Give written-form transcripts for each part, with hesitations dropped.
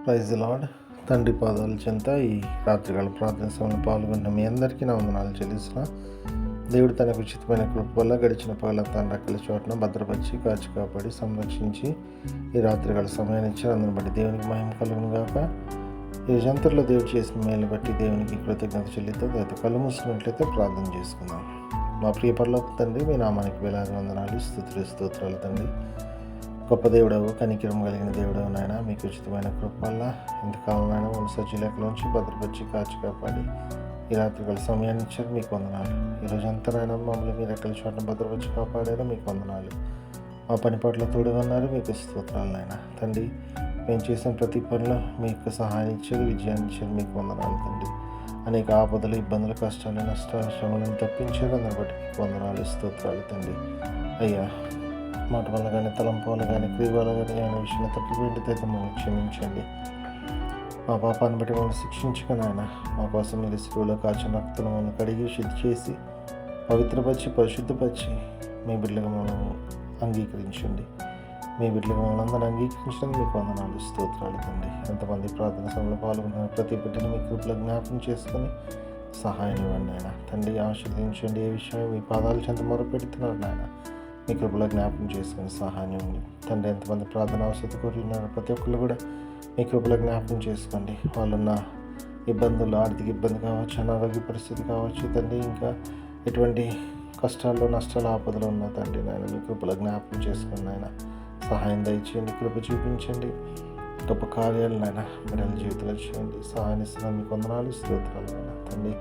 Praise the lord. తండ్రి పాదాల చెంత ఈ రాత్రికాల ప్రార్థన సమయంలో పాల్గొన్న మీ అందరికీ నా వందనాలు చెల్లిస్తున్నా. దేవుడు తనకు ఉచితమైన కృప వల్ల గడిచిన పగలంతా రెక్కల చోటున భద్రపరిచి కాచి కాపాడి సంరక్షించి ఈ రాత్రికాల సమయాన్ని ఇచ్చారు. అందుని బట్టి దేవునికి మహిమ కలుగును గాక. ఈ జంతువుల్లో దేవుడు చేసిన మేలు బట్టి దేవునికి కృతజ్ఞత చెల్లిద్దాం. అయితే కళ్ళు మూసుకున్నట్లయితే ప్రార్థన చేసుకుందాం. మా ప్రియ పరలోక తండ్రి, మీ నామానికి వేలాది వందనాలు, స్తోత్రాలు తండ్రి. గొప్ప దేవుడవు, కనికిరం కలిగిన దేవుడవు నాయన, మీకు ఉచితమైన కృప వల్ల ఇంతకాలం నాయన మన సజ్జీలలోంచి భద్రపరిచి కాచి కాపాడి ఈ రాత్రికాల సమయాన్ని ఇచ్చారు. మీకు వందనాలు. ఈరోజంతా నాయన మమ్మల్ని మీరు ఎక్కల చోట భద్రపరిచి కాపాడారు. మీకు వందనాలు. మా పని పట్ల తోడుగా ఉన్నారు. మీకు స్తోత్రాలు నాయన. తండ్రి, మేము చేసిన ప్రతి పనిలో మీకు సహాయం ఇచ్చారు, విజయాన్ని ఇచ్చారు. మీకు వందనాలు తండ్రి. అనేక ఆపదలు, ఇబ్బందులు, కష్టాలు, నష్టాలు, శ్రమలను తప్పించారు. అందరి బట్టి మీకు వందనాలు, స్తోత్రాలు తండ్రి. అయ్యా, మాట వల్ల కానీ, తలంపు వల్ల కానీ, క్రియ వల్ల కానీ ఆయన విషయంలో తప్పిపోయింది మమ్మల్ని క్షమించండి. మా పాపాన్ని బట్టి మమ్మల్ని శిక్షించుకుని ఆయన మా కోసం మీరు శిలువలో కాచిన రక్తం మమ్మల్ని కడిగి శుద్ధి చేసి పవిత్రపరిచి పరిశుద్ధపరిచి మీ బిడ్డలుగా మమ్మల్ని అంగీకరించండి. మీ బిడ్డలుగా మమ్మల్ని అందరూ అంగీకరించడానికి మీకు వందనాలు, స్తోత్రాలు తండ్రి. ఎంతమంది ప్రార్థన సభలో పాల్గొన్నారు ప్రతి బిడ్డని మీ కృపలో జ్ఞాపకం చేసుకొని సహాయం ఇవ్వండి ఆయన. తండ్రి, ఆశీర్వదించండి. ఏ విషయం మీ పాదాలు చెంత మొరపెడుతున్నారు నాయన, మీ కృపలో జ్ఞాపకం చేసుకుని సహాయం ఉంది తండ్రి. ఎంతమంది ప్రార్థన అవసరం కోరుతున్నారు ప్రతి ఒక్కరు కూడా మీ కృపలో జ్ఞాపకం చేసుకోండి. వాళ్ళున్న ఇబ్బందులు, ఆర్థిక ఇబ్బంది కావచ్చు, అనారోగ్య పరిస్థితి కావచ్చు తండ్రి, ఇంకా ఎటువంటి కష్టాల్లో, నష్టాలు, ఆపదలు ఉన్న తండ్రి నాయన, మీ కృపలో జ్ఞాపకం చేసుకోండి నాయన. సహాయం దయచేయండి, కృప చూపించండి. గొప్ప కార్యాలు నాయన బిడ్డల జీవితంలో చేయండి. సహాయం ఇస్తున్నాను. మీకు వందనాలు, స్తోత్రాలు నాయన. తండ్రి,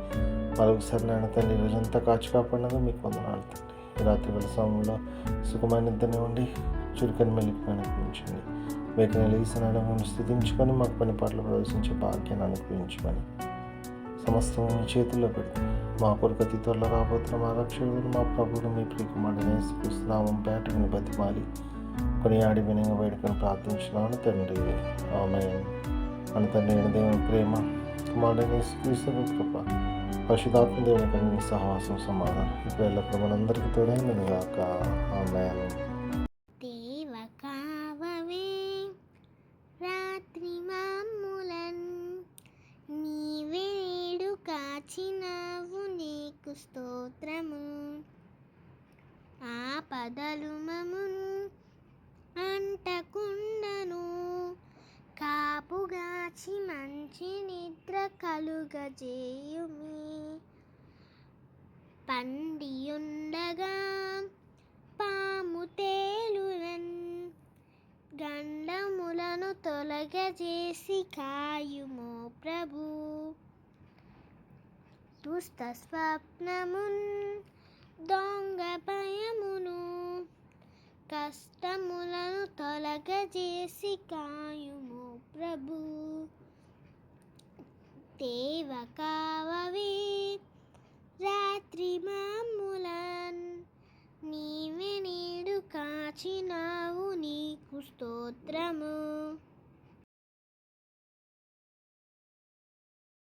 మరొకసారి నాయన తండ్రి రోజంతా కాచి కాపాడినందుకు మీకు వందనాలు తండ్రి. రాత్రివేళ సమయంలో సుఖమైన నిద్రని ఉండి చురుకని మెలికని అనుగ్రహించండి. వీటిని లేచిన స్థుతించుకొని మాకు పని పాటలు ప్రవేశించే భాగ్యాన్ని అనుగ్రహించమని సమస్తం మీ చేతుల్లో పెడితే మా కొరకు త్వరలో రాబోతున్న మా రక్షకుడు, మా ప్రభువును, మీ ప్రియకుమారుడైన యేసుక్రీస్తు నామం పేటని బతిమాలి కొని ఆడి వినంగా వేడుకొని ప్రార్థించినాను తండ్రి. ఆమేన్. మన తండ్రి అయిన దేవుని ప్రేమ, కుమారుడైన యేసుక్రీస్తు కృప, పరిశుద్ధాత్మ దేవుని కలిగిన సహవాసం, సమాధానం ఇప్పుడు ఎల్లప్పుడూ మనందరికీ తోడైందని గాక. ఆమేన్. రాత్రి మాములన్ నీవేడు కాచినావు, నీకు స్తోత్రము. ఆపదలు మమును అంటకుండను, కాపుగాచి మంచి నిద్ర కలుగజేయుమి. పండియుండగా పాము తేలునన్, గండములను తొలగజేసి కాయుమో ప్రభు. దుష్ట స్వప్నమున్, దొంగ భయమును, కష్టములను తొలగజేసి కాయుమో ప్రభు. దేవ కావవే రాత్రి మాములన్, నీవే నేడు కాచినావు, నీకు స్తోత్రము.